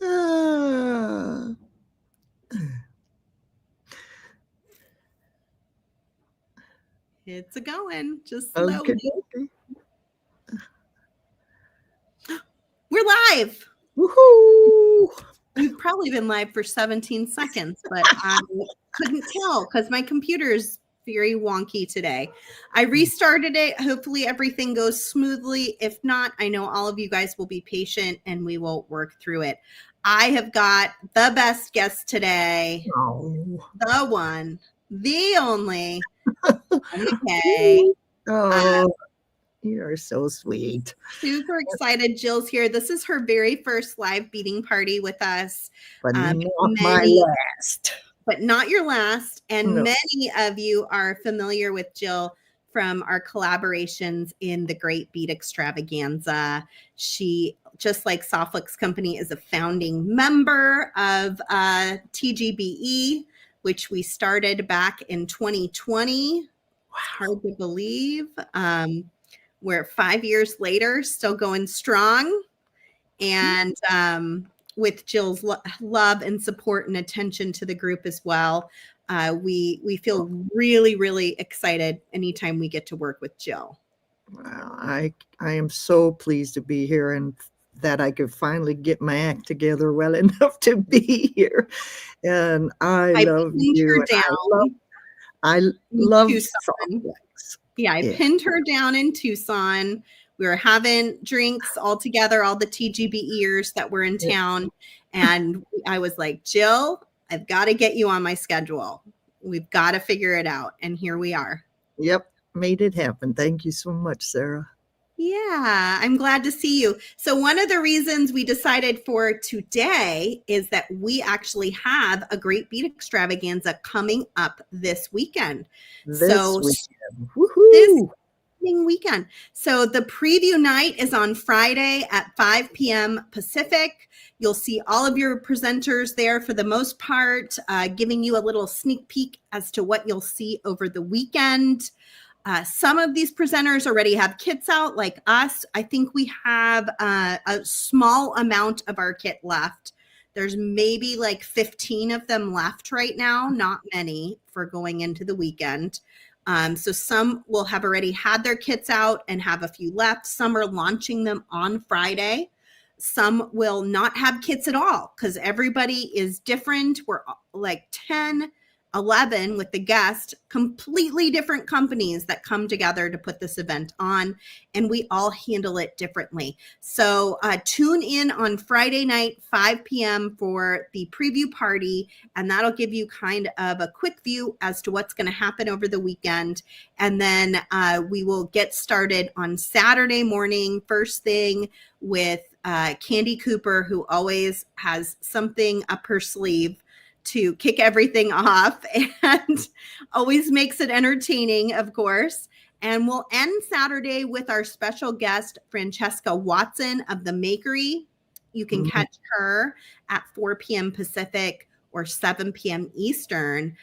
Ah. It's a going, just Okay. slowly. We're live. Woohoo! We've probably been live for 17 seconds, but I couldn't tell because my computer's very wonky today. I restarted it. Hopefully everything goes smoothly. If not, I know all of you guys will be patient and we will work through it. I have got the best guest today. Oh. The one, the only, MacKay. Oh, you are so sweet. Super excited. Jill's here. This is her very first live beading party with us. But not my last. But not your last. And No. many of you are familiar with Jill from our collaborations in the Great Bead Extravaganza. She, just like Softflix Company, is a founding member of TGBE, which we started back in 2020. Wow. It's hard to believe. We're 5 years later, still going strong. And with Jill's love and support and attention to the group as well, we feel really, really excited anytime we get to work with Jill. Wow, I am so pleased to be here and that I could finally get my act together well enough to be here. And I love you. I love Softflix. Yeah, I pinned her down in Tucson. We were having drinks all together, all the TGBEers that were in town. And I was like, Jill, I've got to get you on my schedule. We've got to figure it out. And here we are. Yep, made it happen. Thank you so much, Sarah. Yeah, I'm glad to see you. So one of the reasons we decided for today is that we actually have a Great Bead Extravaganza coming up this weekend. This weekend. So the preview night is on Friday at 5 p.m. Pacific. You'll see all of your presenters there for the most part, giving you a little sneak peek as to what you'll see over the weekend. Some of these presenters already have kits out, like us. I think we have a small amount of our kit left. There's maybe like 15 of them left right now, not many for going into the weekend. So some will have already had their kits out and have a few left. Some are launching them on Friday. Some will not have kits at all because everybody is different. We're like 10, 11 with the guest, completely different companies that come together to put this event on, and we all handle it differently. So tune in on Friday night, 5 p.m. for the preview party, and that'll give you kind of a quick view as to what's going to happen over the weekend. And then we will get started on Saturday morning, first thing, with Candy Cooper, who always has something up her sleeve to kick everything off and always makes it entertaining, of course. And we'll end Saturday with our special guest, Francesca Watson of the Makery. You can catch her at 4 p.m. Pacific or 7 p.m. Eastern.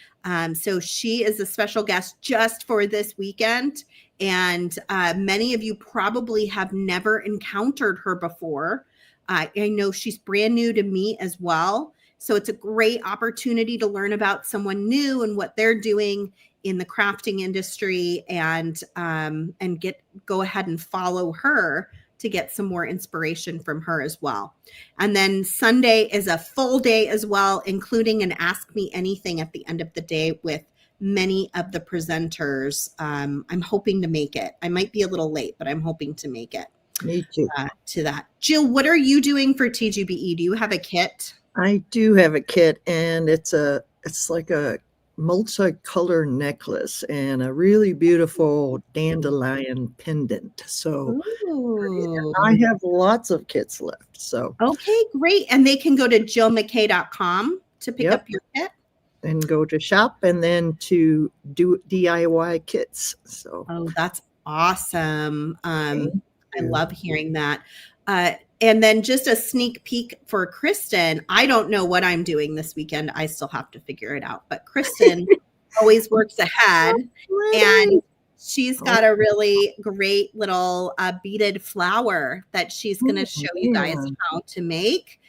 So she is a special guest just for this weekend. And many of you probably have never encountered her before. I know she's brand new to me as well. So it's a great opportunity to learn about someone new and what they're doing in the crafting industry, and go ahead and follow her to get some more inspiration from her as well. And then Sunday is a full day as well, including an Ask Me Anything at the end of the day with many of the presenters. I'm hoping to make it. I might be a little late, but I'm hoping to make it. Me too. To that. Jill, what are you doing for TGBE? Do you have a kit? I do have a kit, and it's like a multicolor necklace and a really beautiful dandelion pendant. So I have lots of kits left. So okay, great. And they can go to jillmackay.com to pick up your kit. And go to shop and then to do DIY kits. So that's awesome. I love hearing that. And then just a sneak peek for Kristen. I don't know what I'm doing this weekend. I still have to figure it out. But Kristen always works ahead. And She's got a really great little beaded flower that she's going to show you guys how to make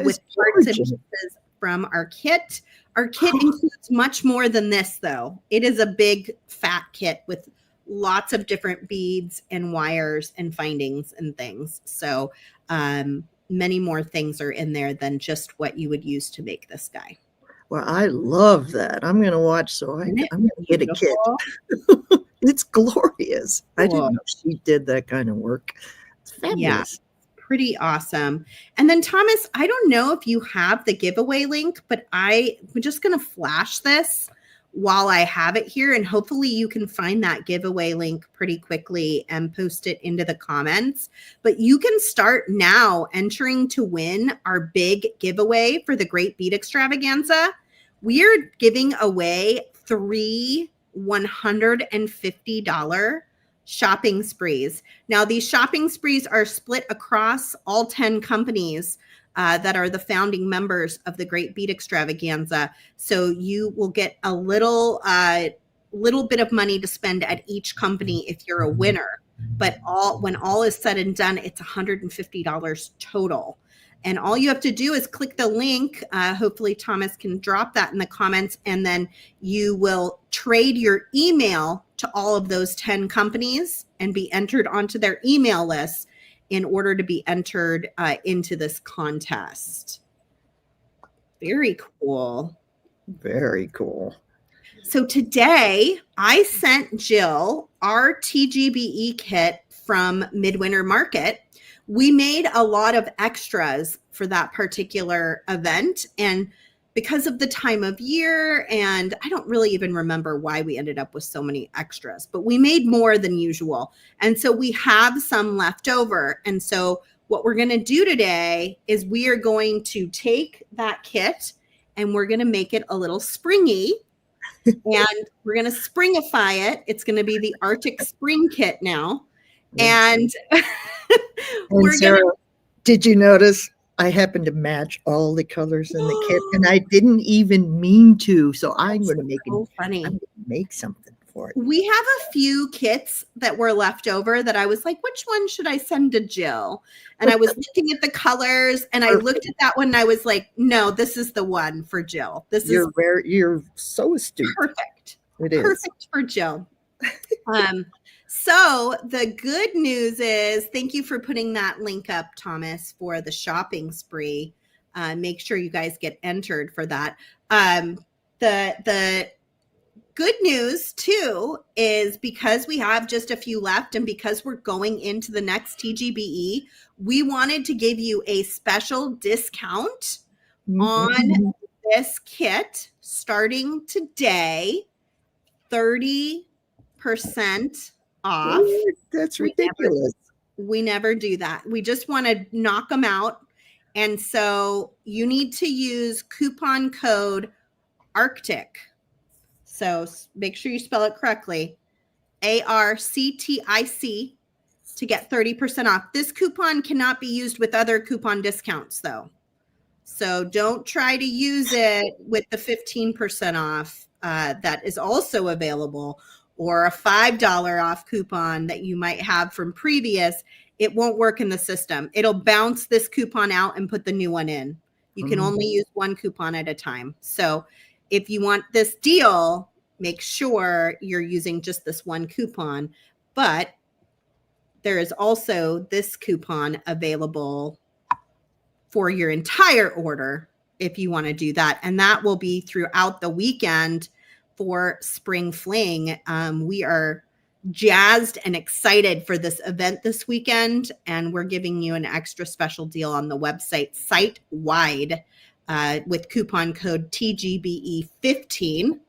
with parts and pieces from our kit. Our kit includes much more than this, though. It is a big, fat kit with lots of different beads and wires and findings and things. So many more things are in there than just what you would use to make this guy. Well, I love that. I'm going to watch, so I'm going to get a kit. It's glorious. Cool. I didn't know she did that kind of work. It's fabulous. Yeah, pretty awesome. And then Thomas, I don't know if you have the giveaway link, but I'm just going to flash this while I have it here, and hopefully you can find that giveaway link pretty quickly and post it into the comments. But you can start now entering to win our big giveaway for the Great Bead Extravaganza. We are giving away 3 $150 shopping sprees. Now, these shopping sprees are split across all 10 companies that are the founding members of the Great Bead Extravaganza. So you will get a little bit of money to spend at each company if you're a winner. But when all is said and done, it's $150 total. And all you have to do is click the link. Hopefully Thomas can drop that in the comments, and then you will trade your email to all of those 10 companies and be entered onto their email list in order to be entered into this contest. Very cool. Very cool. So today I sent Jill our TGBE kit from Midwinter Market. We made a lot of extras for that particular event, and because of the time of year, and I don't really even remember why we ended up with so many extras, but we made more than usual. And so we have some left over. And so what we're going to do today is we are going to take that kit and we're going to make it a little springy, and we're going to springify it. It's going to be the Arctic Spring Kit now. And we're Sara, did you notice I happened to match all the colors in the kit, and I didn't even mean to. So I'm going to make it funny. I'm going to make something for it. We have a few kits that were left over that I was like, which one should I send to Jill? And I was looking at the colors, and I looked at that one, and I was like, no, this is the one for Jill. You're so astute. Perfect. It is perfect for Jill. So the good news is, thank you for putting that link up, Thomas, for the shopping spree. Make sure you guys get entered for that. The good news too is, because we have just a few left and because we're going into the next TGBE, we wanted to give you a special discount on this kit starting today, 30% off. That's ridiculous. We never do that. We just want to knock them out. And so you need to use coupon code Arctic. So make sure you spell it correctly. ARCTIC to get 30% off. This coupon cannot be used with other coupon discounts though. So don't try to use it with the 15% off that is also available, or a $5 off coupon that you might have from previous. It won't work in the system. It'll bounce this coupon out and put the new one in. You can only use one coupon at a time. So if you want this deal, make sure you're using just this one coupon. But there is also this coupon available for your entire order if you want to do that. And that will be throughout the weekend for Spring Fling. We are jazzed and excited for this event this weekend, and we're giving you an extra special deal on the website site-wide with coupon code TGBE15,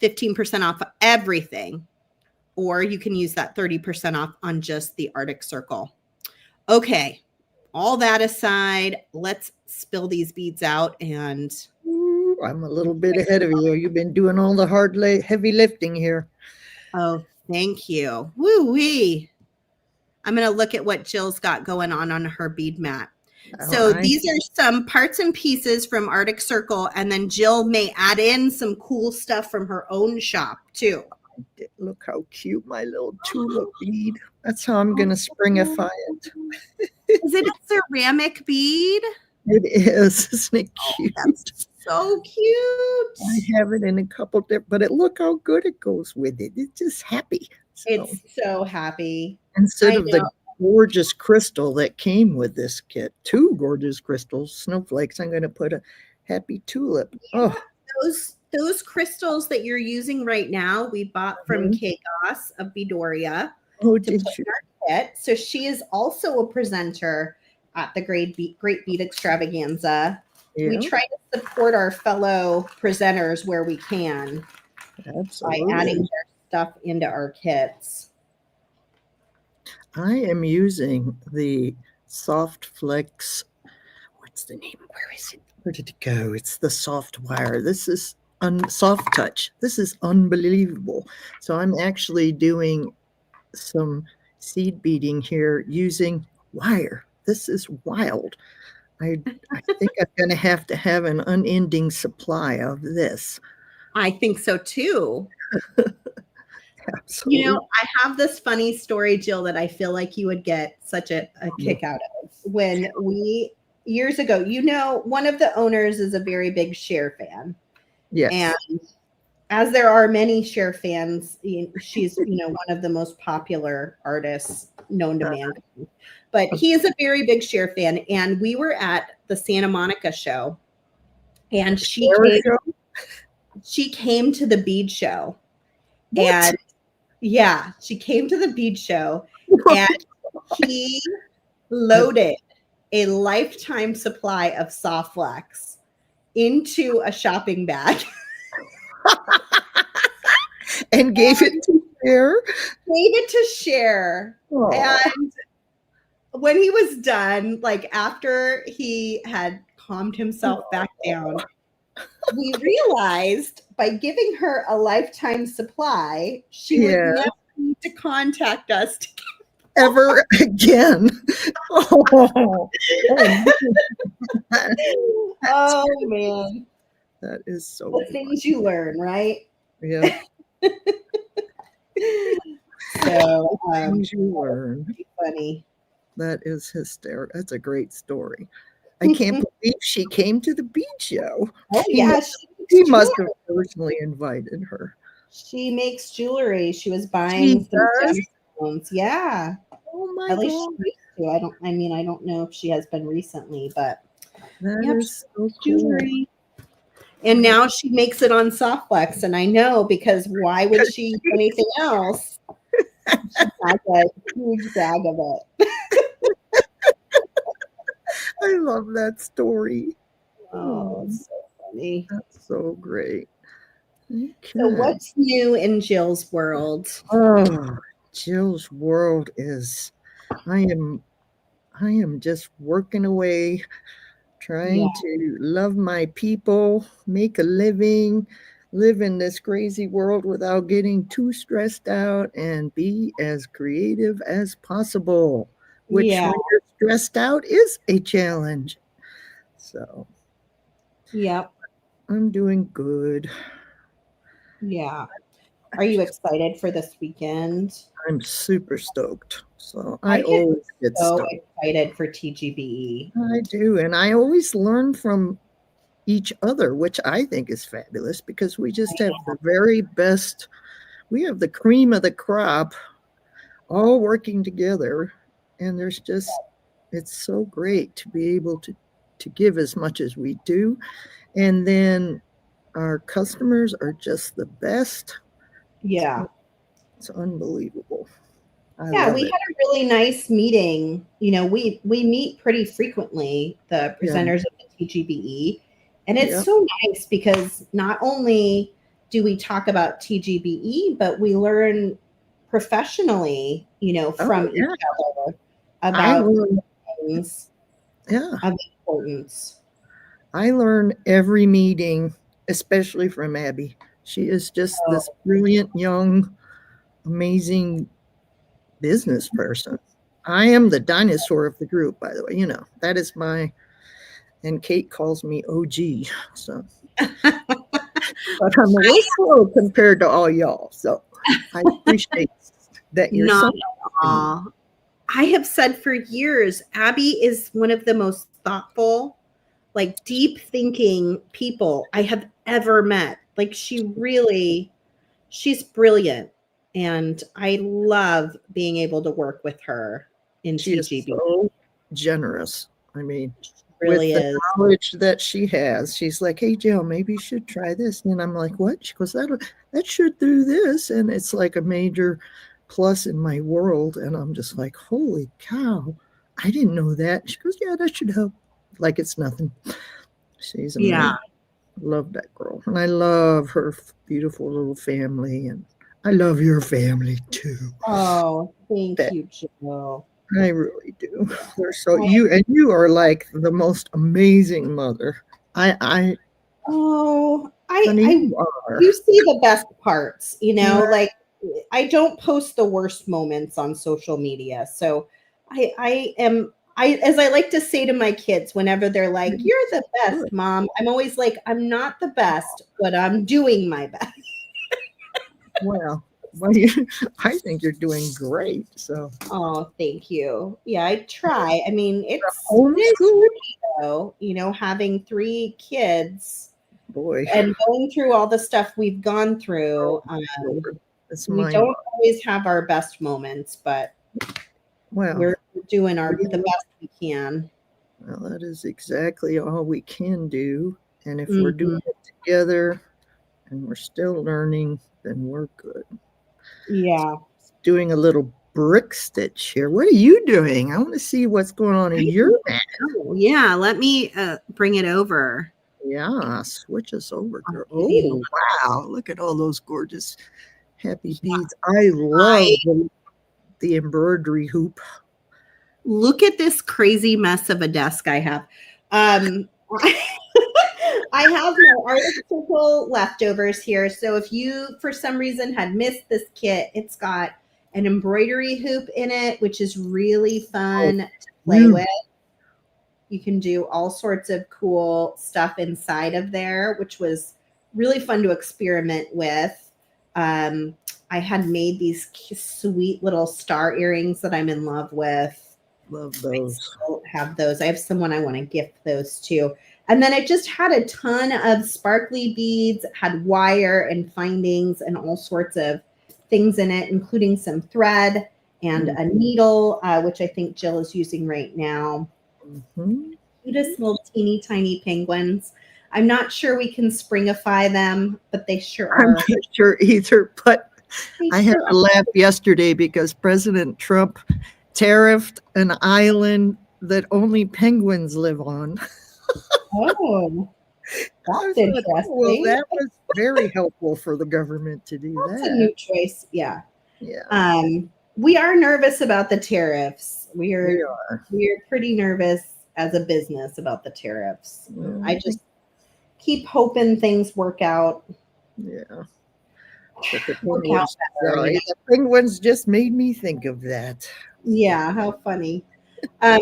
15% off everything, or you can use that 30% off on just the Arctic Circle. Okay, all that aside, let's spill these beads out. And I'm a little bit ahead of you. You've been doing all the heavy lifting here. Oh, thank you. Woo-wee. I'm going to look at what Jill's got going on her bead mat. So these are some parts and pieces from Arctic Circle, and then Jill may add in some cool stuff from her own shop too. Look how cute my little tulip bead. That's how I'm going to springify it. Is it a ceramic bead? It is. Isn't it cute? Oh, that's so cute. I have it in a couple different, but look how good it goes with it. It's just happy. So, it's so happy. instead of the gorgeous crystal that came with this kit, 2 gorgeous crystals, snowflakes, I'm going to put a happy tulip. Yeah, those crystals that you're using right now, we bought from Kay Goss of Beadoria. Oh, did you? Kit. So she is also a presenter at the Great Bead Extravaganza. Yeah. We try to support our fellow presenters where we can. Absolutely. By adding their stuff into our kits. I am using the Soft Flex. What's the name? Where is it? Where did it go? It's the soft wire. This is soft touch. This is unbelievable. So I'm actually doing some seed beading here using wire. This is wild. I think I'm going to have an unending supply of this. I think so too. Absolutely. You know, I have this funny story, Jill, that I feel like you would get such a kick out of. When years ago, you know, one of the owners is a very big Cher fan. Yes. And as there are many Cher fans, she's, you know, one of the most popular artists known to mankind. But he is a very big Cher fan. And we were at the Santa Monica show. And she came to the bead show. What? And yeah, she came to the bead show. And he loaded a lifetime supply of Soft Flex into a shopping bag. And gave it to Cher? Gave it to Cher. Oh. And when he was done, like after he had calmed himself back down, we realized by giving her a lifetime supply, she would never need to contact us ever again. Oh man. That is so the things you learn, right? Yeah. So things you learn. Funny. That is hysterical. That's a great story. I can't believe she came to the bead show. Oh, yeah. He must have personally invited her. She makes jewelry. She was buying some gemstones. Yeah. Oh my At least God. she used to. I don't know if she has been recently, but that is so jewelry. Cool. And now she makes it on Soft Flex, and I know, because why would she do anything else? She has a huge bag of it. I love that story. Oh, it's so funny. That's so great. Okay. So what's new in Jill's world? Oh, Jill's world is, I am just working away, trying to love my people, make a living, live in this crazy world without getting too stressed out, and be as creative as possible, which when you're stressed out is a challenge. So, I'm doing good. Yeah. Are you excited for this weekend? I'm super stoked. So I always get so excited for TGBE. I do. And I always learn from each other, which I think is fabulous, because we just have the very best, we have the cream of the crop all working together. And there's just, it's so great to be able to give as much as we do. And then our customers are just the best. Yeah. It's unbelievable. We had a really nice meeting. You know, we meet pretty frequently, the presenters of the TGBE. And it's so nice because not only do we talk about TGBE, but we learn professionally, you know, from each other about things of importance. I learn every meeting, especially from Abby. She is just this brilliant, young, amazing business person. I am the dinosaur of the group, by the way. You know, that is and Kate calls me OG. So, but I'm a little slow compared to all y'all. So, I appreciate that you're Not so at all. I have said for years, Abby is one of the most thoughtful, like deep thinking people I have ever met. Like she's brilliant. And I love being able to work with her in she is TGB. so generous. I mean, with Really the is. knowledge that she has, she's like, "Hey, Jill, maybe you should try this." And I'm like, "What?" She goes, "That should do this," and it's like a major plus in my world. And I'm just like, "Holy cow! I didn't know that." She goes, "Yeah, that should help." Like it's nothing. She's Yeah. amazing. Love that girl, and I love her beautiful little family, and I love your family too. Oh, thank That you, Jill. I really do. They're so you are like the most amazing mother. I Oh, honey, I you are. you see the best parts, like I don't post the worst moments on social media. So as I like to say to my kids whenever they're like, "You're the best, mom." I'm always like, "I'm not the best, but I'm doing my best." Well, I think you're doing great. So Oh, thank you. Yeah, I try. I mean, it is homeschool, tricky though, having 3 kids boy. and going through all the stuff we've gone through. Oh, Lord, it's We mind. don't always have our best moments, but Well, we're doing the best we can. well, that is exactly all we can do. And if we're doing Mhm. it together and we're still learning, then we're good. Yeah. Doing a little brick stitch here. What are you doing? I want to see what's going on in your mat. Oh, yeah, let me bring it over. Yeah, switch us over, I'll girl. give you Oh, wow. Look at all those gorgeous happy yeah, beads. I love I the embroidery hoop. look at this crazy mess of a desk I have. Um I have my Arctic Circle leftovers here. So if you, for some reason, had missed this kit, it's got an embroidery hoop in it, which is really Oh, fun to play with. You can do all sorts of cool stuff inside of there, which was really fun to experiment with. Um, I had made these sweet little star earrings that I'm in love with. love I those. still have those. I have someone I want to gift those to. And then it just had a ton of sparkly beads, had wire and findings and all sorts of things in it, including some thread and a needle, which I think Jill is using right now. Mm-hmm. Cutest little teeny tiny penguins. I'm not sure we can springify them, but they sure I'm are. not sure either, but They I had sure to laugh yesterday because President Trump tariffed an island that only penguins live on. Oh, I that's thought, oh, well, interesting. that was very helpful for the government to do That's a that. new choice. Yeah. Yeah, We are nervous about the tariffs. We we are are. we are pretty nervous as a business about the tariffs. Well, I just keep hoping things work out. yeah. But the Work out penguins, better, the penguins just made me think of that. Yeah, how funny.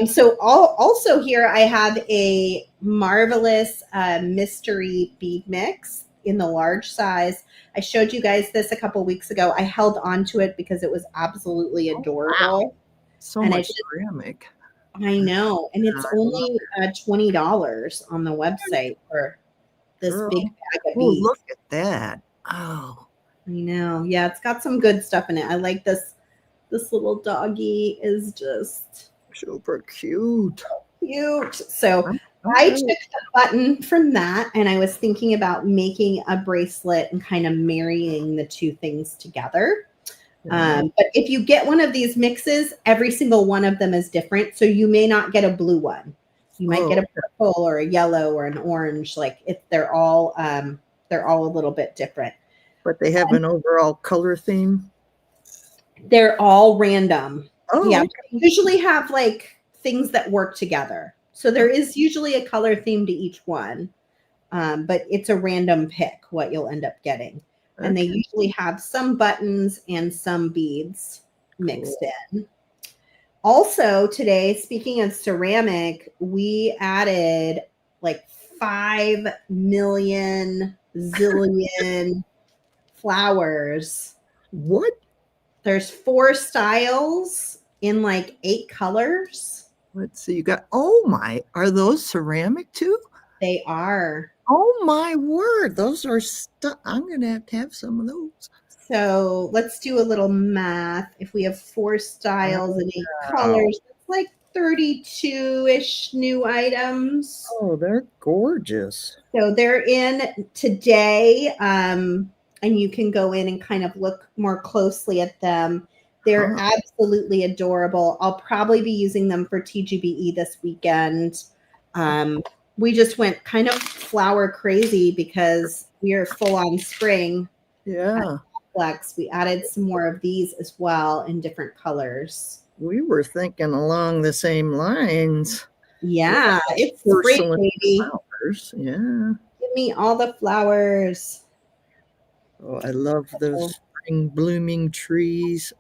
So also here I have a marvelous mystery bead mix in the large size. I showed you guys this a couple weeks ago. I held on to it because it was absolutely Oh, wow. adorable. So And much ceramic. I know, and it's I love only $20 on the website for this girl. big bag of Oh, beads. look at that. Oh, I know. Yeah, it's got some good stuff in it. I like this. This little doggy is just super cute. cute. So I'm I sorry. took the button from that and I was thinking about making a bracelet and kind of marrying the two things together. Yeah. But if you get one of these mixes, every single one of them is different. So you may not get a blue one. You might get Oh, a purple or a yellow or an orange. Like if they're all a little bit different. but they have an overall color theme. They're all random. Oh, Yeah. okay. They usually have like things that work together. So there is usually a color theme to each one. But it's a random pick what you'll end up getting. And they Okay. usually have some buttons and some beads mixed Cool. in. Also, today, speaking of ceramic, we added like 5 million zillion flowers What? There's 4 styles in like 8 colors. Let's see. You got, oh my, are those ceramic too? They are. Oh my word. Those are stuff. I'm going to have some of those. So let's do a little math. If we have 4 styles and 8 colors, it's like 32-ish new items. Oh, they're gorgeous. So they're in today, and you can go in and kind of look more closely at them. They're absolutely adorable. I'll probably be using them for TGBE this weekend. We just went kind of flower crazy because we are full on spring. Yeah. Flex. We added some more of these as well in different colors. We were thinking along the same lines. Yeah, it's spring, baby. Flowers. Yeah. Give me all the flowers. Oh, I love those spring blooming trees.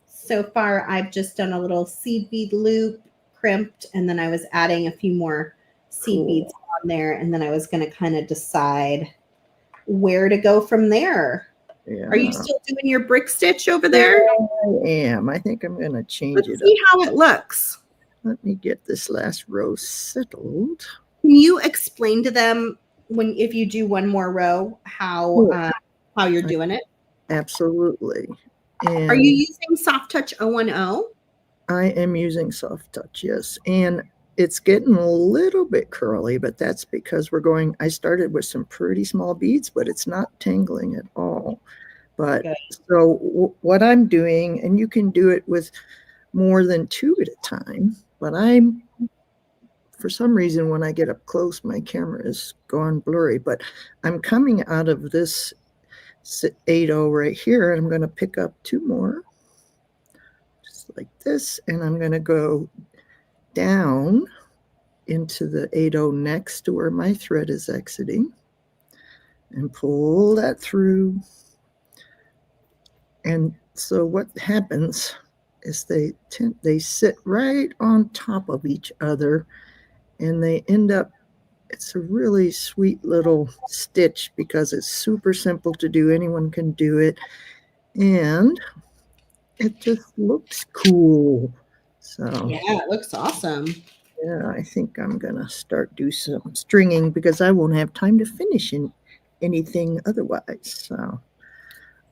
So far, I've just done a little seed bead loop, crimped, and then I was adding a few more seed beads on there, and then I was going to kind of decide where to go from there. Yeah. Are you still doing your brick stitch over there? I am. I think I'm going to change it up. See how it looks. Let me get this last row settled. Can you explain to them if you do one more row how you're doing it? Absolutely. And are you using Soft Touch 010? I am using Soft Touch, yes. And it's getting a little bit curly, but that's because I started with some pretty small beads, but it's not tangling at all. But so what I'm doing, and you can do it with more than 2 at a time, but for some reason, when I get up close, my camera is gone blurry, but I'm coming out of this 8-0 right here, and I'm going to pick up 2 more, just like this, and I'm going to go down into the 8-0 next to where my thread is exiting, and pull that through. And so what happens is they sit right on top of each other, and they end up, it's a really sweet little stitch because it's super simple to do. Anyone can do it. And it just looks cool. So yeah, it looks awesome. Yeah, I think I'm going to start do some stringing because I won't have time to finish anything otherwise. So,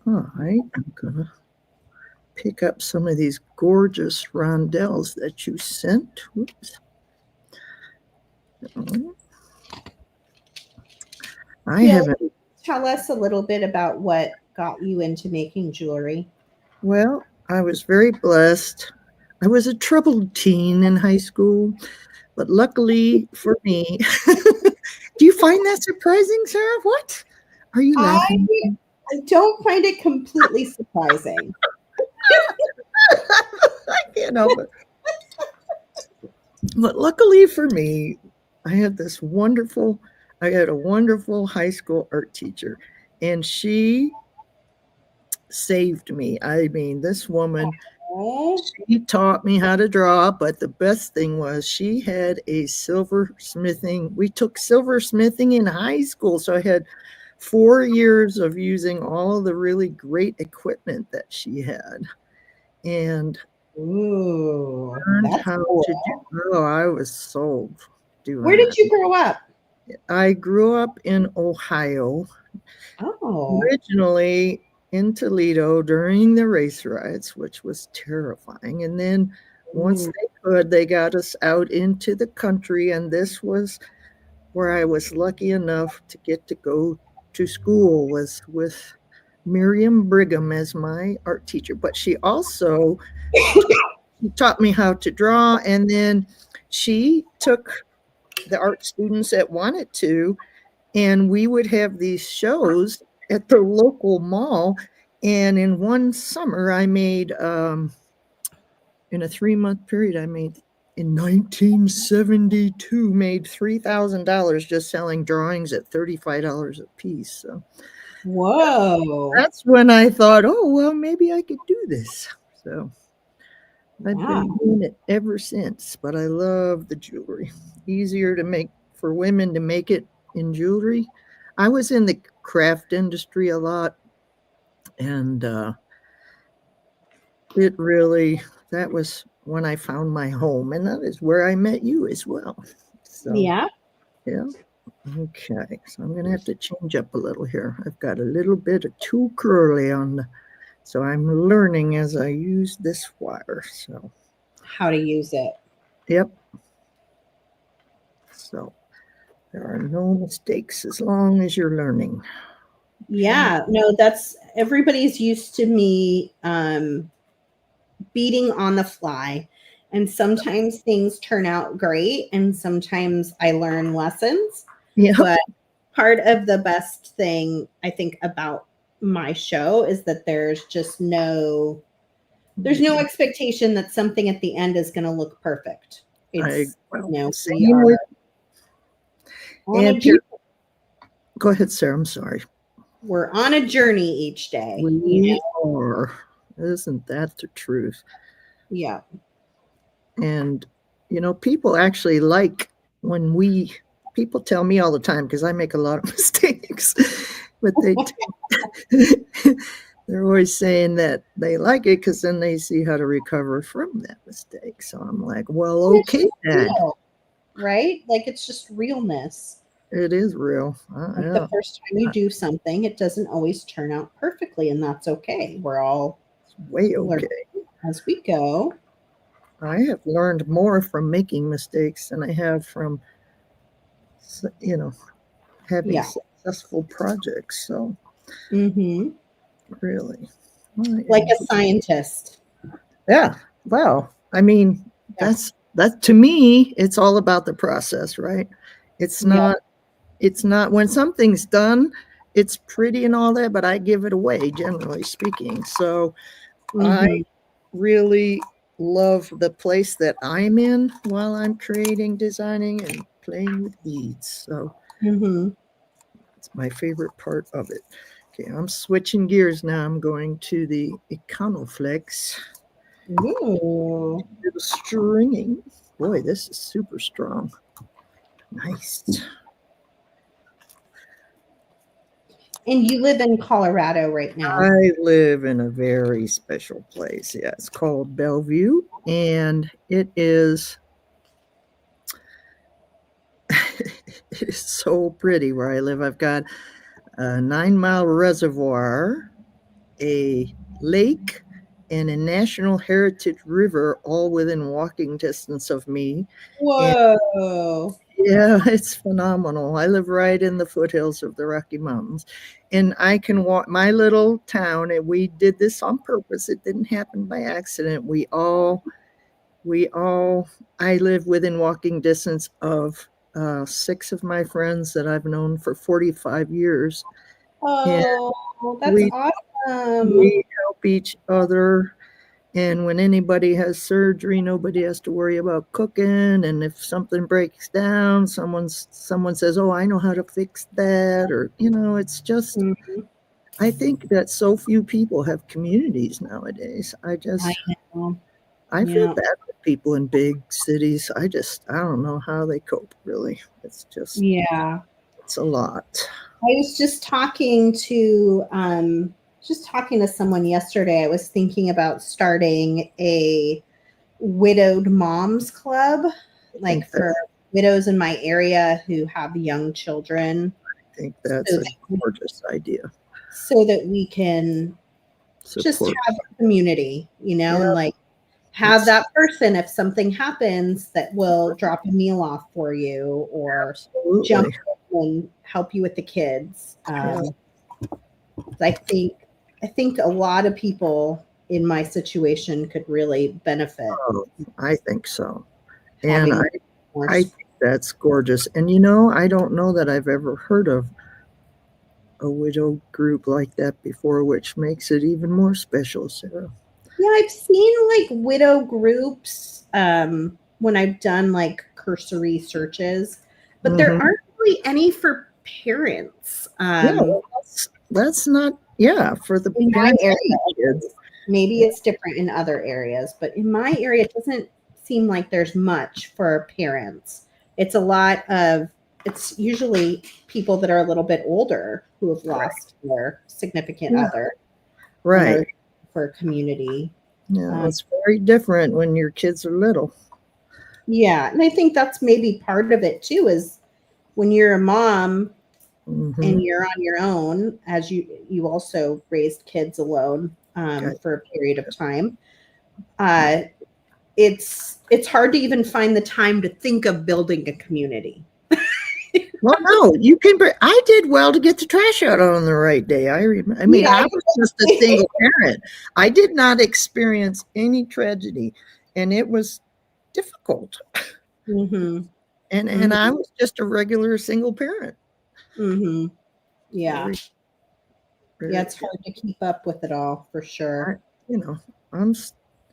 all right, I'm going to pick up some of these gorgeous rondelles that you sent. Whoops. I haven't. Tell us a little bit about what got you into making jewelry. Well, I was very blessed. I was a troubled teen in high school, but luckily for me, do you find that surprising, Sarah? What? Are you laughing? I don't find it completely surprising. I can't help it. But luckily for me, I had a wonderful high school art teacher, and she saved me. I mean, this woman, she taught me how to draw, but the best thing was she had a silversmithing. We took silversmithing in high school, so I had 4 years of using all the really great equipment that she had, and learned how to do. Oh, I was sold. Where did you grow up? I grew up in Ohio. Originally in Toledo during the race riots, which was terrifying. And then once they could, they got us out into the country. And this was where I was lucky enough to get to go to school, was with Miriam Brigham as my art teacher. But she also taught me how to draw. And then she took the art students that wanted to, and we would have these shows at the local mall. And in one summer, I made, in a 3-month period, I made, in 1972, made $3,000 just selling drawings at $35 a piece. So, whoa! That's when I thought, oh, well, maybe I could do this. So I've been doing it ever since, but I love the jewelry. Easier to make for women to make it in jewelry. I was in the craft industry a lot, And it really, that was when I found my home, and that is where I met you as well. So, Yeah. yeah. Okay, so I'm going to have to change up a little here. I've got a little bit of too curly on the, so I'm learning as I use this wire. So, how to use it. yep. So there are no mistakes as long as you're learning. Yeah, no, that's everybody's used to me beading on the fly. And sometimes things turn out great, and sometimes I learn lessons. Yep. But part of the best thing I think about my show is that there's no expectation that something at the end is going to look perfect. It's we are on a journey. Go ahead, Sarah. I'm sorry. We're on a journey each day. We are. Isn't that the truth? Yeah. And, people actually like when people tell me all the time, because I make a lot of mistakes, but they're always saying that they like it because then they see how to recover from that mistake. So I'm like, well, okay, then. Right? Like, it's just realness. It is real. Like the first time you do something, it doesn't always turn out perfectly, and that's okay. We're all way okay as we go. I have learned more from making mistakes than I have from, having successful projects. So, really, like a scientist. Yeah. Wow. I mean, that to me, it's all about the process, right? It's not when something's done, it's pretty and all that, but I give it away, generally speaking. So I really love the place that I'm in while I'm creating, designing, and playing with beads. So it's my favorite part of it. Okay, I'm switching gears now. I'm going to the Econoflex. Ooh. Little stringing. Boy, this is super strong. Nice. And you live in Colorado right now? I live in a very special place. Yeah, it's called Bellevue, and it is it is so pretty where I live. I've got a 9-mile reservoir, a lake, and a national heritage river all within walking distance of me. Whoa. Yeah, it's phenomenal. I live right in the foothills of the Rocky Mountains, and I can walk my little town, and we did this on purpose. It didn't happen by accident. I live within walking distance of 6 of my friends that I've known for 45 years. Oh, that's awesome. We help each other. And when anybody has surgery, nobody has to worry about cooking. And if something breaks down, someone says, "Oh, I know how to fix that." Or, it's just, I think that so few people have communities nowadays. I feel bad for people in big cities. I don't know how they cope, really. It's just, it's a lot. I was just talking to someone yesterday. I was thinking about starting a widowed moms club, like for widows in my area who have young children. I think that's a gorgeous idea. So that we can just have a community, and like have that person, if something happens, that will drop a meal off for you or jump and help you with the kids. I think a lot of people in my situation could really benefit. Oh, I think so. And I think that's gorgeous. And I don't know that I've ever heard of a widow group like that before, which makes it even more special, Sarah. Yeah, I've seen like widow groups when I've done like cursory searches, but there aren't really any for parents. That's not, for the in my area. Maybe it's different in other areas, but in my area, it doesn't seem like there's much for parents. It's usually people that are a little bit older who have lost their significant other. and are Right. for community. Yeah, it's very different when your kids are little. Yeah, and I think that's maybe part of it too, is when you're a mom and you're on your own, as you also raised kids alone Okay. for a period of time. It's hard to even find the time to think of building a community. Well, no, you can. I did well to get the trash out on the right day. I mean, Yeah. I was just a single parent. I did not experience any tragedy, and it was difficult. Mm-hmm. And I was just a regular single parent. Mm-hmm. Yeah. Very, Yeah, very, it's hard to keep up with it all for sure. you know, I'm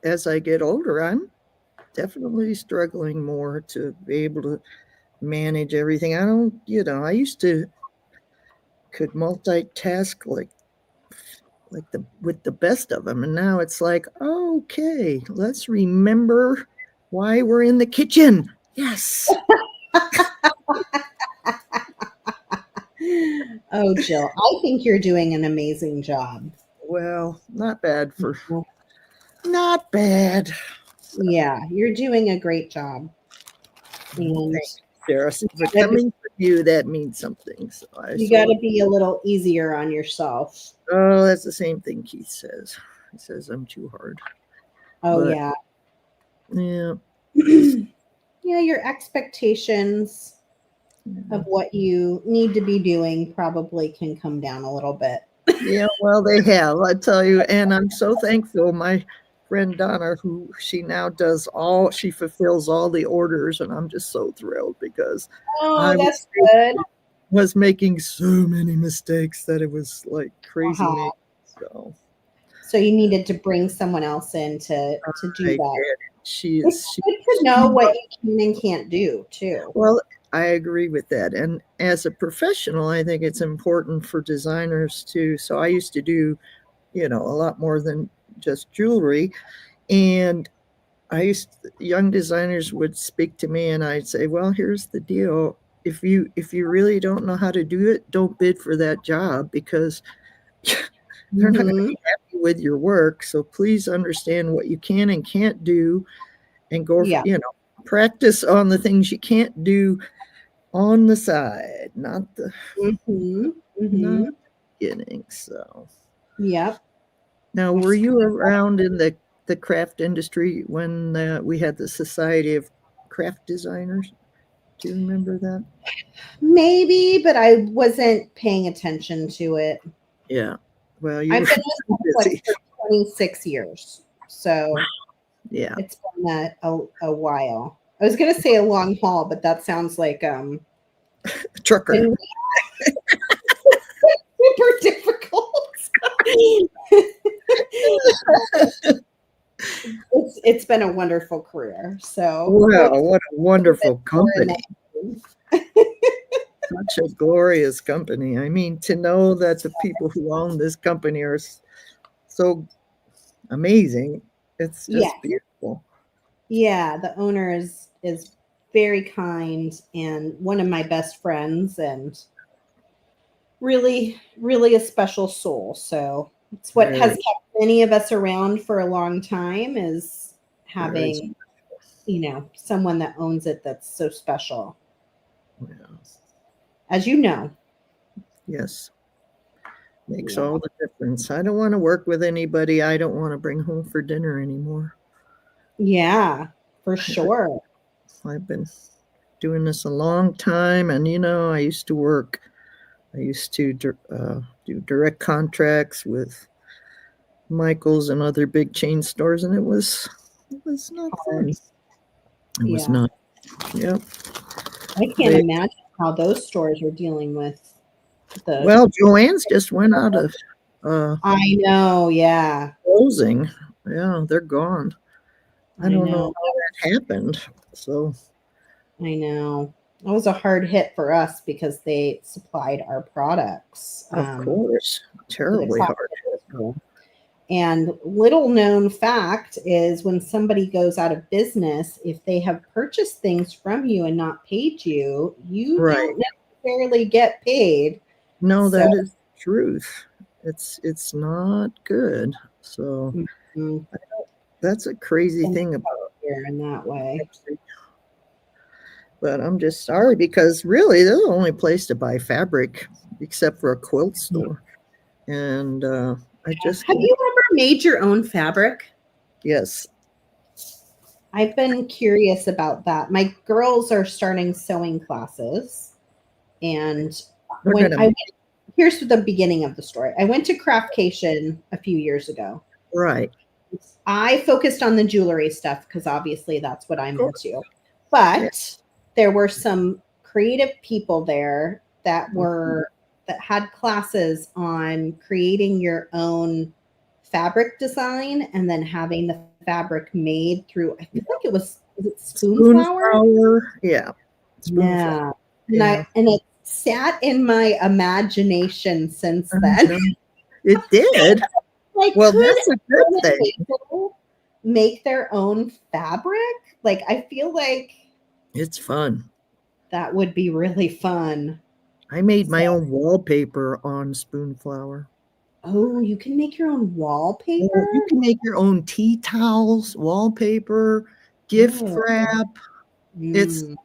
as I get older, I'm definitely struggling more to be able to manage everything. I don't, I used to could multitask like the with the best of them, and now it's like, okay, let's remember why we're in the kitchen. Yes. Oh, Jill, I think you're doing an amazing job. Well, not bad. Yeah, you're doing a great job. And Thank you, Sarah. For coming from you, that means something. So you got to be a little easier on yourself. Oh, that's the same thing Keith says. He says I'm too hard. Oh, But, yeah. Yeah. Yeah, your expectations of what you need to be doing probably can come down a little bit. Yeah, well, they have, I tell you, and I'm so thankful. My friend Donna, who she now she fulfills all the orders, and I'm just so thrilled because Oh, that's good. Was making so many mistakes that it was like crazy. So you needed to bring someone else in to do that. It's good to know what you can and can't do too. Well, I agree with that. And as a professional, I think it's important for designers too. So I used to do, a lot more than just jewelry. And young designers would speak to me and I'd say, well, here's the deal. If you really don't know how to do it, don't bid for that job because they're not going to be happy with your work. So please understand what you can and can't do and go, practice on the things you can't do on the side, not the beginning. So, yep. Now, were you around in the craft industry when we had the Society of Craft Designers? Do you remember that? Maybe, but I wasn't paying attention to it. Yeah. Well, I've been with for 26 years. So yeah, it's been a while. I was going to say a long haul, but that sounds like trucker. Super difficult. It's been a wonderful career. So wow, what a wonderful company. Such a glorious company. I mean, to know that the people who own this company are so amazing. It's just beautiful. Yeah, the owner is very kind and one of my best friends and really, really a special soul. So it's what has kept many of us around for a long time is having, someone that owns it that's so special. Yes. As you know. Yes. Makes all the difference. I don't want to work with anybody I don't want to bring home for dinner anymore. Yeah, for sure. I've been doing this a long time, and I used to do direct contracts with Michael's and other big chain stores, and it was not fun. It was not. Yep. I can't imagine how those stores are dealing with Well, Joann's just went out of I know, yeah. Closing. Yeah, they're gone. I don't know how that happened. So I know. It was a hard hit for us because they supplied our products. Of course. Terribly hard. And little known fact is when somebody goes out of business, if they have purchased things from you and not paid you, you don't necessarily get paid. No, that is truth. It's not good. So Mhm. that's a crazy thing about here in that way. it. But I'm just sorry because really they're the only place to buy fabric except for a quilt store. And I just Have you ever made your own fabric? yes. I've been curious about that. My girls are starting sewing classes, and They're when gonna here's the beginning of the story. I went to Craftcation a few years ago. right. I focused on the jewelry stuff because obviously that's what I'm Of course. into. Yeah. But there were some creative people there that Mhm. had classes on creating your own fabric design and then having the fabric made through, I feel like was it spoon flower? Spoonflower. Yeah. Spoonflower. Yeah. Yeah. And it sat in my imagination since I then. know. It did. Like, Well, could that's a good other thing. people make their own fabric? Like, I feel like It's fun. that would be really fun. I made my So, own wallpaper on Spoonflower. oh, you can make your own Oh, you wallpaper? can make your own tea towels, wallpaper, gift Oh, wrap. It's mm,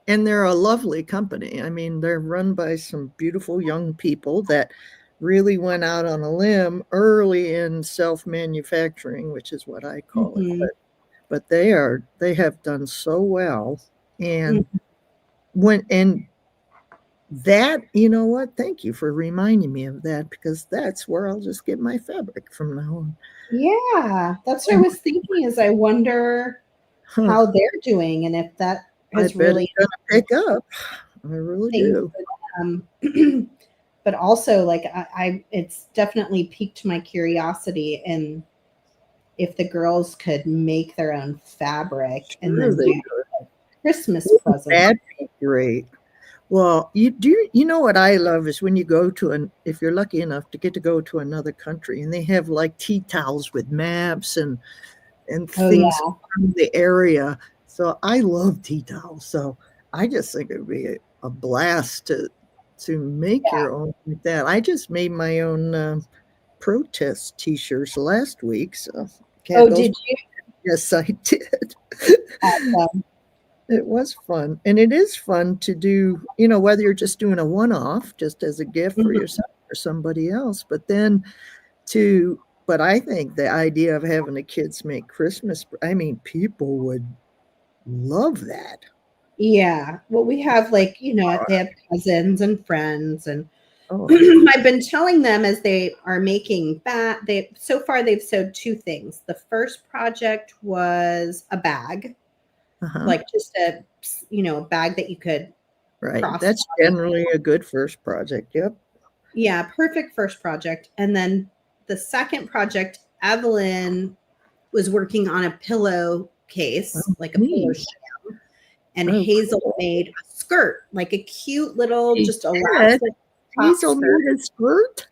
and they're a lovely company. I mean, they're run by some beautiful young people that really went out on a limb early in self-manufacturing, which is what I call it. mhm, But they have done so well. mm. And when and that, you know what? Thank you for reminding me of that because that's where I'll just get my fabric from now on. Yeah, that's what I And was thinking is I wonder huh, how they're doing and if that I has bet it's really gonna pick up. I really things do. for them. But also like it's definitely piqued my curiosity and if the girls could make their own fabric and Sure then they do Christmas could. presents. That'd be great. Well, you know what I love is when you go to if you're lucky enough to get to go to another country and they have like tea towels with maps and Oh things yeah. from the area. So I love tea towels. So I just think it would be a blast to make your own like that. I just made my own protest T-shirts last week. So Oh, those did you? yes, I did. Awesome. It was fun. And it is fun to do, whether you're just doing a one-off just as a gift for Mhm. yourself or somebody else, but I think the idea of having the kids make Christmas, I mean, people would love that. Yeah. Well, we have like, they have cousins and friends and Oh, I've been telling them as they are making they so far they've sewed two things. The first project was a bag, uh-huh. like just a bag that you could Right. cross. That's generally a good first project. Yep. Yeah, perfect first project. And then the second project, Evelyn was working on a pillowcase, Oh, like a pillow neat. sham, and Oh, Hazel cool. made a skirt, like a cute little, She just did. elastic top Hazel skirt. made a skirt.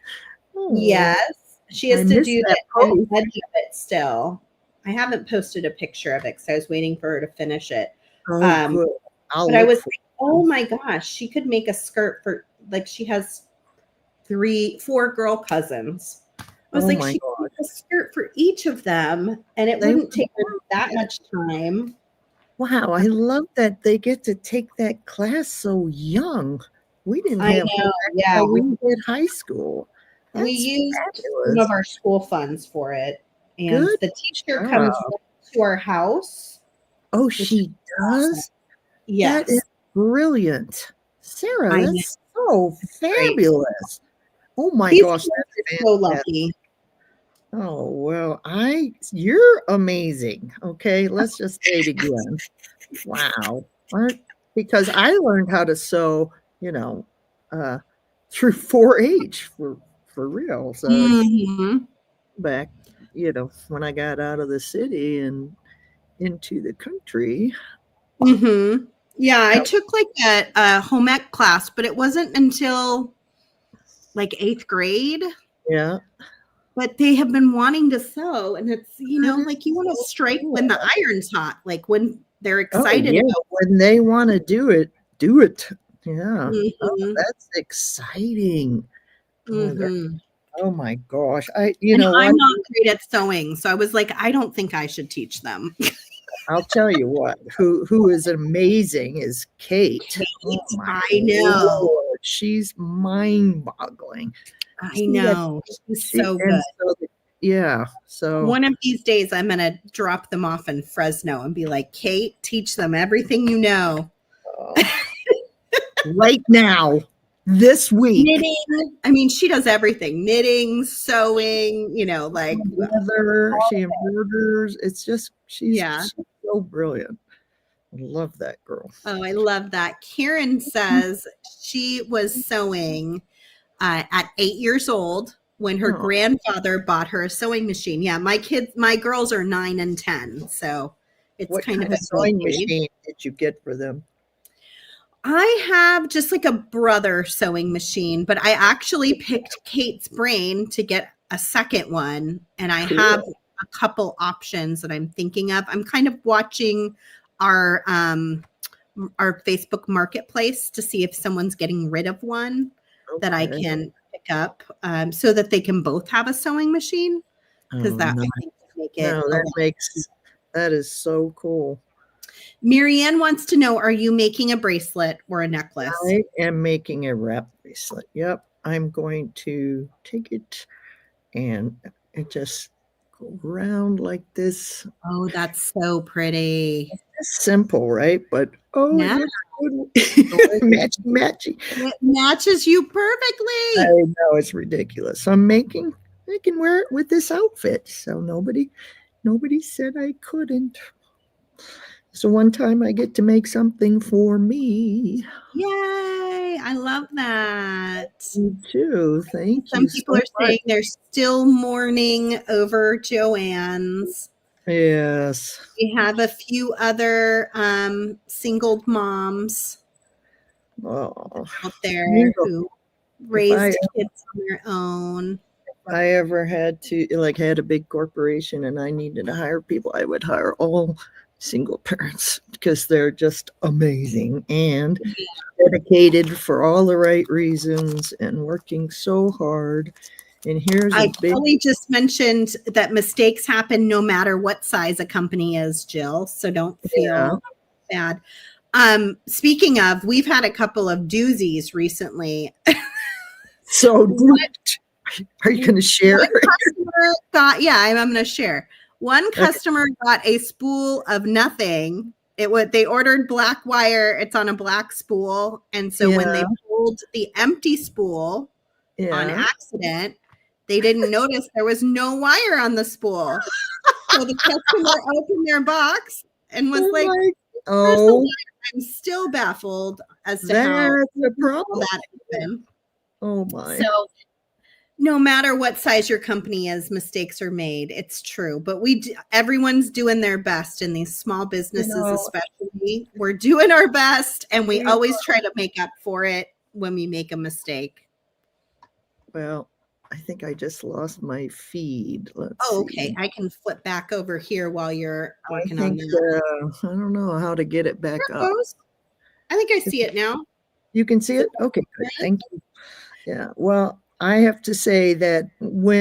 Oh, Yes, she I has to missed do that the post. edge of it still. I haven't posted a picture of it because I was waiting for her to finish it. Oh, Um, good. I'll but I look was for like, oh my gosh, she could make a skirt for like she has four girl cousins. I was Oh like, my she could God. make a skirt for each of them, and it They wouldn't would take her love that that. much time. Wow, I love that they get to take that class so young. We didn't I have know, home ec yeah. till we hit high school. We That's used some fabulous. of our school funds for it, and Good the teacher job. comes to our house, Oh, which is she awesome. does? That is Yes, brilliant. Sarah, I know. that's so Great. fabulous. Oh my These gosh, kids are that's so fantastic. lucky. Oh, well, you're amazing. Okay, let's just say it again. Wow. Aren't because I learned how to sew, you know, uh, through 4-H for real. So it's Mhm. back, when I got out of the city and into the country. Mhm. Yeah, I How took like a home ec class, but it wasn't until like 8th grade. yeah, But they have been wanting to sew, and it's that is like you want to so strike cool. when the iron's hot, like when they're Oh, excited yeah, about. when they wanna do it, do it. Yeah. Oh, Mhm. that's exciting. Oh, Mhm. Oh my gosh. And I'm not great at sewing. So I was like, I don't think I should teach them. I'll tell you what, who is amazing is Kate. Oh my I know. Lord, she's mind-boggling. I know. She's so good. Yeah. So one of these days I'm going to drop them off in Fresno and be like, Kate, teach them everything you know. Right now, this week. Knitting. I mean, she does everything. Knitting, sewing, like leather, she embroiders. It's just, she's so brilliant. I love that girl. Oh, I love that. Karen says she was sewing at 8 years old when her grandfather bought her a sewing machine. Yeah, my girls are 9 and 10, so it's what kind of a sewing machine did you get for them? I have just like a brother sewing machine, but I actually picked Kate's brain to get a second one, and I have a couple options that I'm thinking of. I'm kind of watching our Facebook marketplace to see if someone's getting rid of one that I can pick up, so that they can both have a sewing machine, because I think would make it that is so cool. Marianne wants to know, are you making a bracelet or a necklace? I am making a wrap bracelet. Yep. I'm going to take it and just go around like this. Oh, that's so pretty. It's simple, right? But matchy. It matches you perfectly. I know, it's ridiculous. So I can wear it with this outfit. So nobody said I couldn't. So one time I get to make something for me. Yay! I love that. Me too. Thank you. Some people are saying they're still mourning over Joanne's. Yes. We have a few other single moms out there who raised kids on their own. If I ever had a big corporation and I needed to hire people, I would hire all single parents because they're just amazing and dedicated for all the right reasons and working so hard. And I only just mentioned that mistakes happen no matter what size a company is, Jill. So don't feel bad. Speaking of, we've had a couple of doozies recently. So are you going to share? I'm going to share. One customer got a spool of nothing. They ordered black wire. It's on a black spool. And so when they pulled the empty spool on accident, they didn't notice there was no wire on the spool. So the customer opened their box and was like, I'm still baffled as to how the problem that happened. Oh my. So no matter what size your company is, mistakes are made. It's true. But everyone's doing their best in these small businesses, especially. We're doing our best, and we always try to make up for it when we make a mistake. Well, I think I just lost my feed. Let's okay. I can flip back over here while you're working on that. I don't know how to get it back up. I think I see it now. You can see it? Okay, good. Thank you. Yeah. Well, I have to say that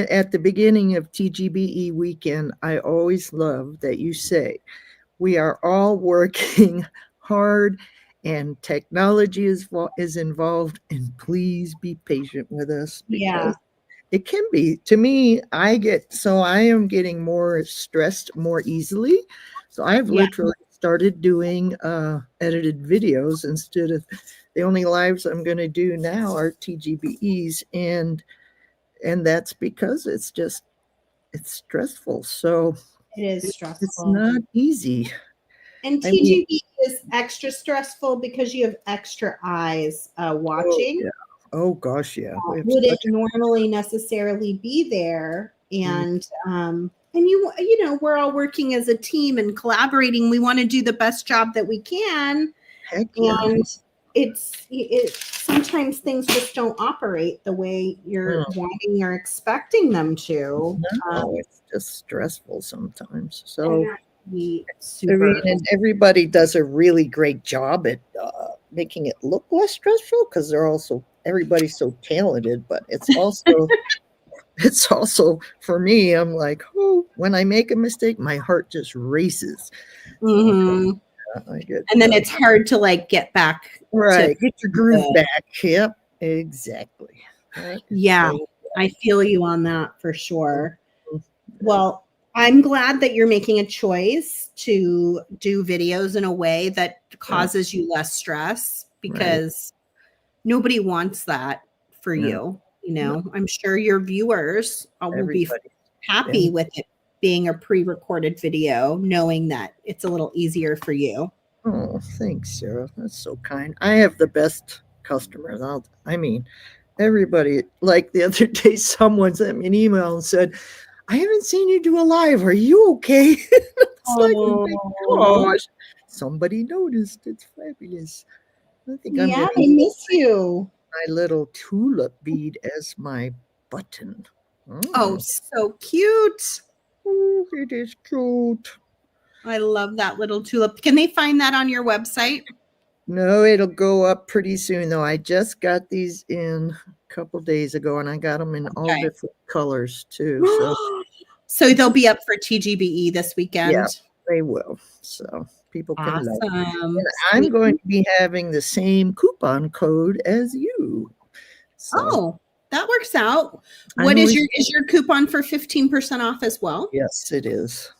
at the beginning of TGBE weekend, I always love that you say, we are all working hard and technology is involved, and please be patient with us. Because it can be. To me, I am getting more stressed more easily. So I've literally started doing edited videos instead of the only lives I'm going to do now are TGBEs, and that's because it's stressful. So it is stressful. It's not easy. And TGBE is extra stressful because you have extra eyes watching. Oh gosh, yeah. Wouldn't normally necessarily be there, and we're all working as a team and collaborating. We want to do the best job that we can. Heck yeah. And it's sometimes things just don't operate the way you're wanting or expecting them to. It's just stressful sometimes. So and everybody does a really great job at making it look less stressful because everybody's so talented, but it's also it's also for me, I'm like, oh, when I make a mistake, my heart just races. Mm-hmm. I get, and then it's hard to like get back to right, get your groove back. Yep, exactly. Yeah, I feel you on that for sure. Well, I'm glad that you're making a choice to do videos in a way that causes you less stress, because nobody wants that for you. You know, I'm sure your viewers will be happy with it being a pre-recorded video, knowing that it's a little easier for you. Oh, thanks, Sarah. That's so kind. I have the best customers. I mean, everybody. Like the other day, someone sent me an email and said, I haven't seen you do a live. Are you okay? It's like, oh my gosh, somebody noticed. It's fabulous. I think I'm Yeah, going I to miss you. my little tulip bead as my button. Oh, so cute. Oh, it is cute. I love that little tulip. Can they find that on your website? No, it'll go up pretty soon, though. I just got these in a couple days ago, and I got them in all different colors, too. So they'll be up for TGBE this weekend? Yeah, they will. So people can love it. And Awesome. I'm going to be having the same coupon code as you. So Oh, that works out. What is your coupon for 15% off as well? Yes, it is.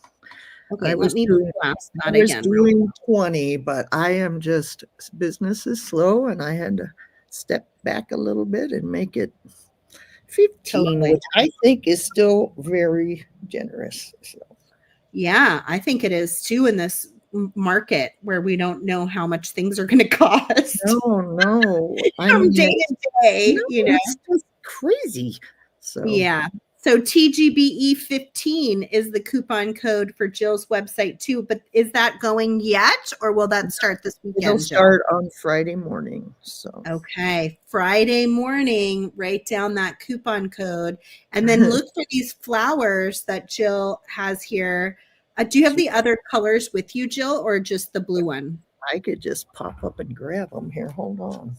Okay, I let me blast that was again. doing 20, but I am just, business is slow, and I had to step back a little bit and make it 15, Totally. which I think is still very generous. So. Yeah, I think it is too in this market where we don't know how much things are going to cost. No. From day to day, you know. It's just crazy. So yeah. So TGBE 15 is the coupon code for Jill's website too. But is that going yet, or will that start this weekend? It'll start on Friday morning. So okay, Friday morning, write down that coupon code, and then look for these flowers that Jill has here. Do you have the other colors with you, Jill, or just the blue one? I could just pop up and grab them here. Hold on.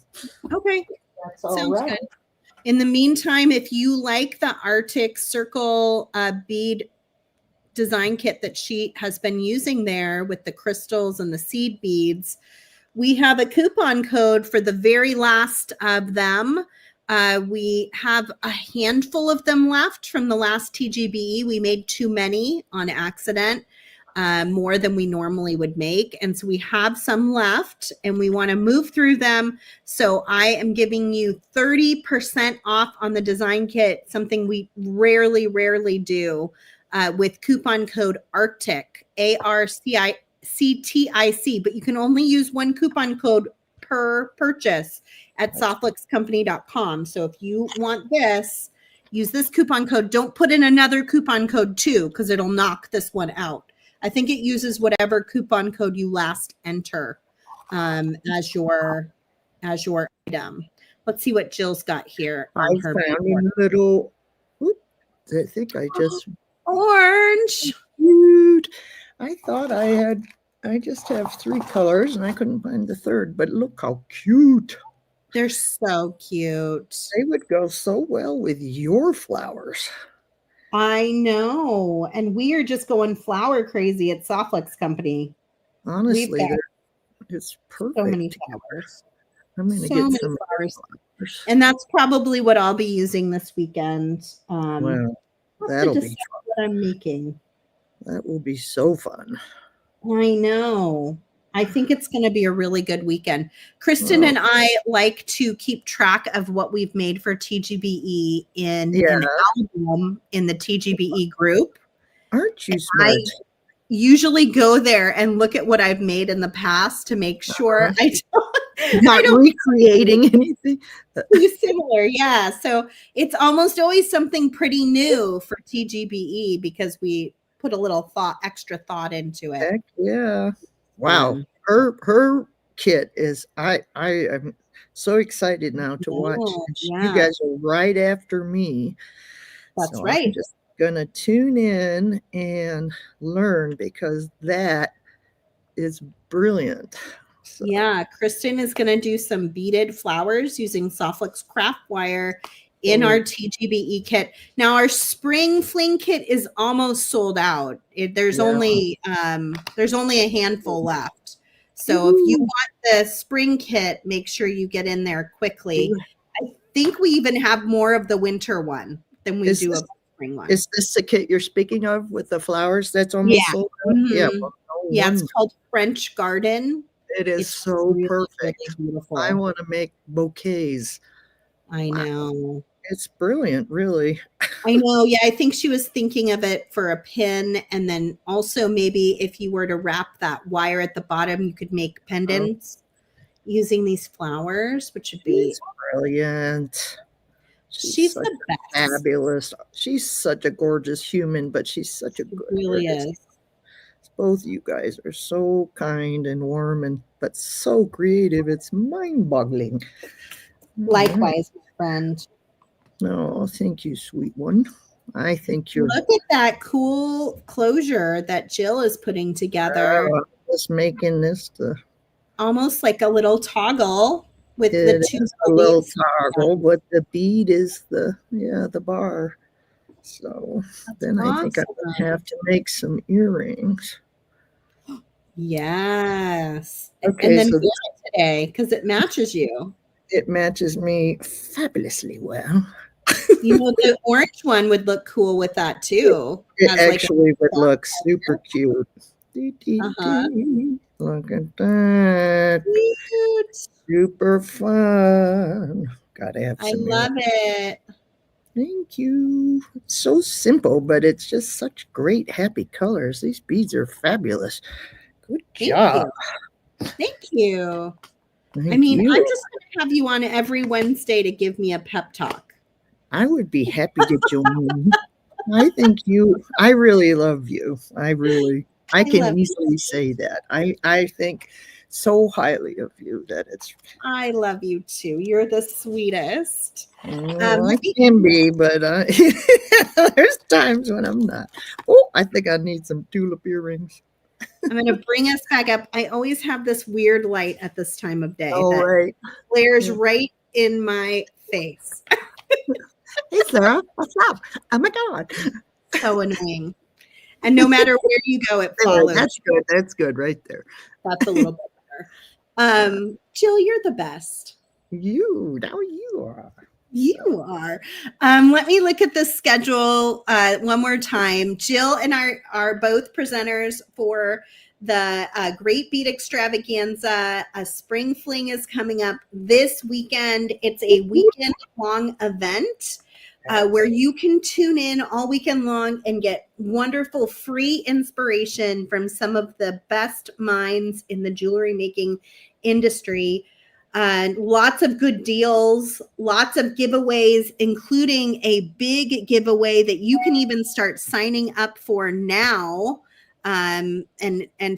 Okay, that's all sounds right. good. In the meantime, if you like the Arctic Circle bead design kit that she has been using there with the crystals and the seed beads, we have a coupon code for the very last of them. We have a handful of them left from the last TGBE. We made too many on accident, more than we normally would make. And so we have some left and we want to move through them. So I am giving you 30% off on the design kit, something we rarely do, with coupon code ARCTIC, ARCTIC, but you can only use one coupon code per purchase at softluxcompany.com. So if you want this, use this coupon code. Don't put in another coupon code too, because it'll knock this one out. I think it uses whatever coupon code you last enter as your item. Let's see what Jill's got here on her. I found a little. I think I just orange. Cute. I thought I just have 3 colors and I couldn't find the third, but look how cute. They're so cute. They would go so well with your flowers. I know. And we are just going flower crazy at Softflex Company. Honestly, it's perfect. So many flowers. I'm going to get some flowers. And that's probably what I'll be using this weekend. Wow. That'll be fun. What I'm making. That will be so fun. I know. I think it's going to be a really good weekend. Kristen and I like to keep track of what we've made for TGBE in an album in the TGBE group. Aren't you smart? I usually go there and look at what I've made in the past to make sure I don't recreating anything similar. Yeah. So it's almost always something pretty new for TGBE because we put a little extra thought into it. Heck yeah. Wow. Her kit is I am so excited now to watch. You guys are right after me. That's right. I'm just gonna tune in and learn because that is brilliant. So. Yeah, Kristen is going to do some beaded flowers using Softflex craft wire in our TGBE kit. Now our spring fling kit is almost sold out. There's only a handful left. So if you want the spring kit, make sure you get in there quickly. I think we even have more of the winter one than we do of the spring one. Is this the kit you're speaking of with the flowers that's almost sold out? Yeah. Well, it's called French Garden. It's so really, perfect. Really beautiful. I want to make bouquets. I know. It's brilliant, really. I know. Yeah, I think she was thinking of it for a pin. And then also maybe if you were to wrap that wire at the bottom, you could make pendants using these flowers, which would be brilliant. She's the best. Fabulous. She's such a gorgeous human, but she's such a good really artist. Is. Both you guys are so kind and warm, but so creative. It's mind-boggling. Likewise, my friend. Oh, thank you, sweet one. I think you're. Look at that cool closure that Jill is putting together. Just making this almost like a little toggle with the two. A little toggle, but the bead is the bar. So then I think I would have to make some earrings. Yes. Okay, and then so today because it matches you. It matches me fabulously well. You know, the orange one would look cool with that too. It actually would look super cute. Look at that. Cute. Super fun. Gotta have some. I love it. Thank you. It's so simple, but it's just such great, happy colors. These beads are fabulous. Good job. Thank you. I'm just going to have you on every Wednesday to give me a pep talk. I would be happy to join. I really love you. I can easily say that. I think so highly of you that it's. I love you too. You're the sweetest. I can be, but there's times when I'm not. Oh, I think I need some tulip earrings. I'm going to bring us back up. I always have this weird light at this time of day that glares right in my face. Hey, Sara, what's up? Oh my God. So annoying. And no matter where you go, it follows. That's good. That's good right there. That's a little bit better. Jill, you're the best. Now you are. You are. Let me look at the schedule one more time. Jill and I are both presenters for the Great Bead Extravaganza. A spring fling is coming up this weekend. It's a weekend-long event where you can tune in all weekend long and get wonderful free inspiration from some of the best minds in the jewelry making industry. Lots of good deals, lots of giveaways, including a big giveaway that you can even start signing up for now. And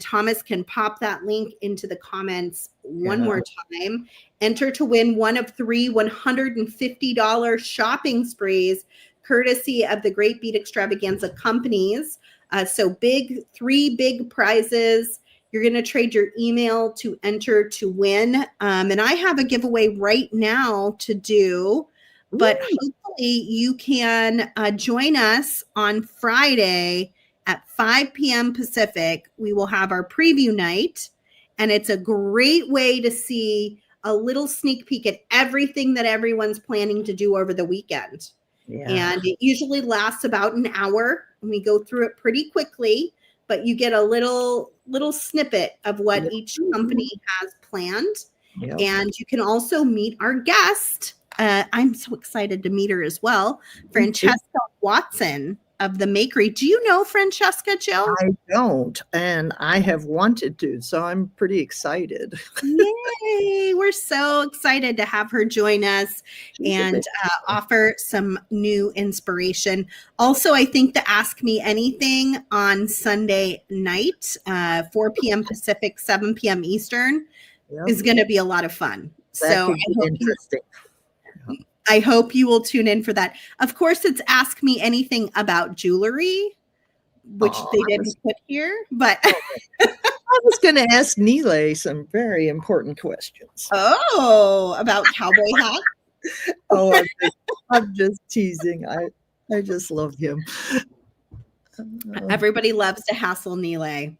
Thomas can pop that link into the comments one more time. Enter to win one of 3 $150 shopping sprees, courtesy of the Great Bead Extravaganza companies. So 3 big prizes. You're going to trade your email to enter to win. And I have a giveaway right now to do, but hopefully you can join us on Friday at 5 p.m. Pacific. We will have our preview night, and it's a great way to see a little sneak peek at everything that everyone's planning to do over the weekend. Yeah. And it usually lasts about an hour, and we go through it pretty quickly, but you get a little snippet of what each company has planned. Yep. And you can also meet our guest. I'm so excited to meet her as well. Francesca Watson of the Makery. Do you know Francesca, Jill? I don't, and I have wanted to, so I'm pretty excited. Yay! We're so excited to have her join us and offer some new inspiration. Also, I think the Ask Me Anything on Sunday night, 4 p.m. Pacific, 7 p.m. Eastern, is going to be a lot of fun. So interesting. I hope you will tune in for that. Of course, it's Ask Me Anything about jewelry, which they didn't put here, but I was going to ask Neelay some very important questions. Oh, about cowboy hats? Oh, I'm just teasing. I just love him. Everybody loves to hassle Nile.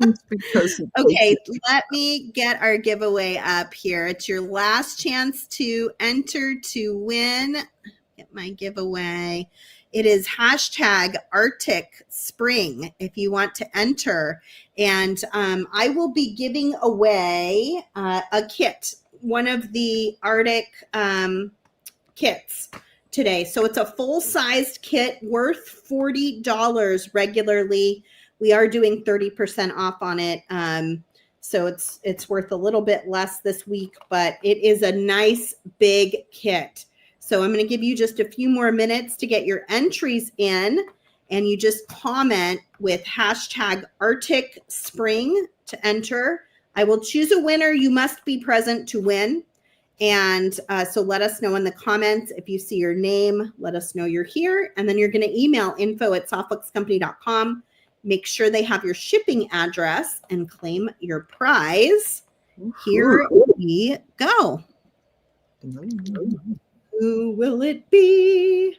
It's because he Okay, takes it. let me get our giveaway up here. It's your last chance to enter to win. Get my giveaway. It is hashtag Arctic Spring if you want to enter. And I will be giving away a kit, one of the Arctic kits today. So it's a full-sized kit worth $40 regularly. We are doing 30% off on it. So it's worth a little bit less this week, but it is a nice big kit. So I'm going to give you just a few more minutes to get your entries in, and you just comment with hashtag Arctic Spring to enter. I will choose a winner. You must be present to win. And so let us know in the comments if you see your name, let us know you're here. And then you're going to email info@softluxcompany.com. Make sure they have your shipping address and claim your prize. Here we go. Who will it be?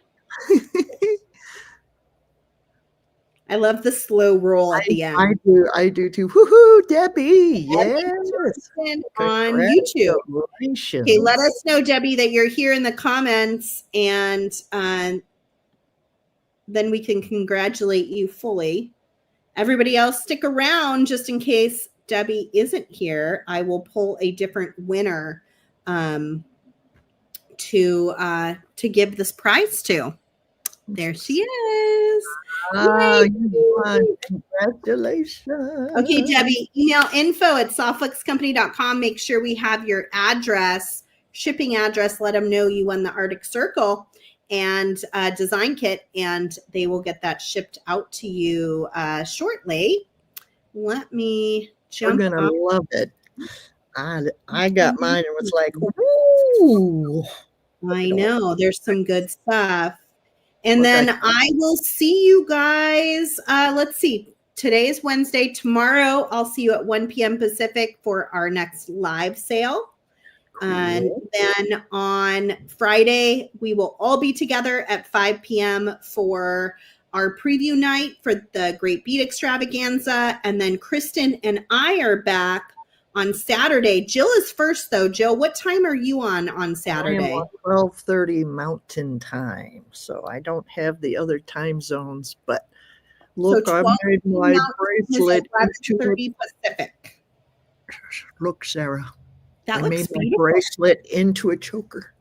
I love the slow roll at the end. I do too. Woohoo, Debbie! Yes. On YouTube. Okay, let us know, Debbie, that you're here in the comments, and then we can congratulate you fully. Everybody else, stick around just in case Debbie isn't here. I will pull a different winner to give this prize to. There she is. You won. Congratulations. Okay, Debbie, email info@softluxcompany.com. Make sure we have your address, shipping address. Let them know you won the Arctic Circle and design kit, and they will get that shipped out to you shortly. Let me jump. You're gonna love it. I got mine and was like, ooh. I know there's some good stuff. And then I will see you guys. Let's see. Today is Wednesday. Tomorrow, I'll see you at 1 p.m. Pacific for our next live sale. Cool. And then on Friday, we will all be together at 5 p.m. for our preview night for the Great Bead Extravaganza. And then Kristen and I are back on Saturday. Jill is first, though. Jill, what time are you on Saturday? I am on 12:30 Mountain Time, so I don't have the other time zones. But look, so I made my bracelet into 11:30 Pacific. Look, Sarah, I made my bracelet into a choker.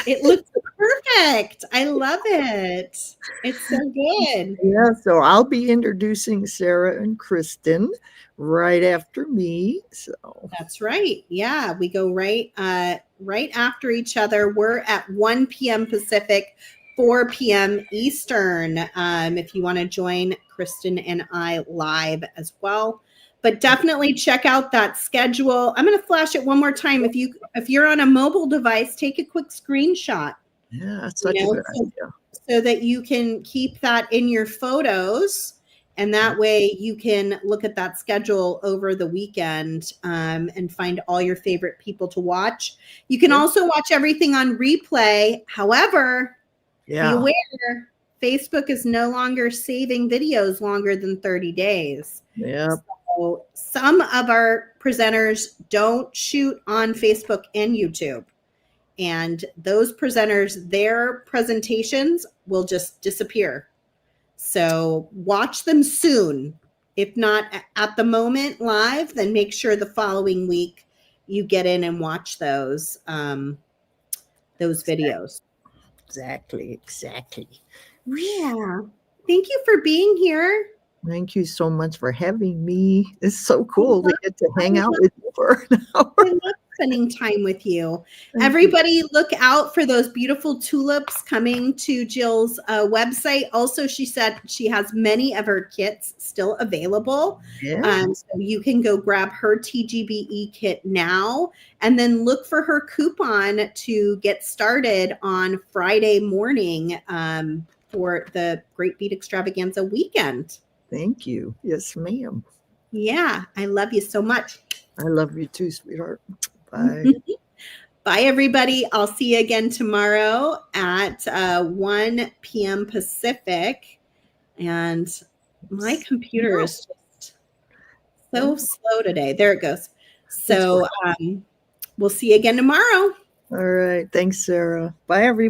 It looks perfect. I love it. It's so good. Yeah, so I'll be introducing Sara and Kristen right after me. So that's right. Yeah, we go right after each other. We're at 1 p.m. Pacific, 4 p.m. Eastern. If you want to join Kristen and I live as well. But definitely check out that schedule. I'm going to flash it one more time. If you're on a mobile device, take a quick screenshot. Yeah, that's such a good idea. So that you can keep that in your photos, and that way you can look at that schedule over the weekend and find all your favorite people to watch. You can also watch everything on replay. However, be aware, Facebook is no longer saving videos longer than 30 days. Yeah. So some of our presenters don't shoot on Facebook and YouTube. And those presenters, their presentations will just disappear. So watch them soon. If not at the moment live, then make sure the following week you get in and watch those videos. Exactly. Yeah. Thank you for being here. Thank you so much for having me. It's so cool to get to hang out with you for an hour. I love spending time with you. Everybody look out for those beautiful tulips coming to Jill's website. Also, she said she has many of her kits still available. Yeah. So you can go grab her TGBE kit now and then look for her coupon to get started on Friday morning for the Great Bead Extravaganza weekend. Thank you. Yes, ma'am. Yeah, I love you so much. I love you too, sweetheart. Bye. Bye, everybody. I'll see you again tomorrow at 1 p.m. Pacific. And my computer is just so slow today. There it goes. So we'll see you again tomorrow. All right. Thanks, Sara. Bye, everybody.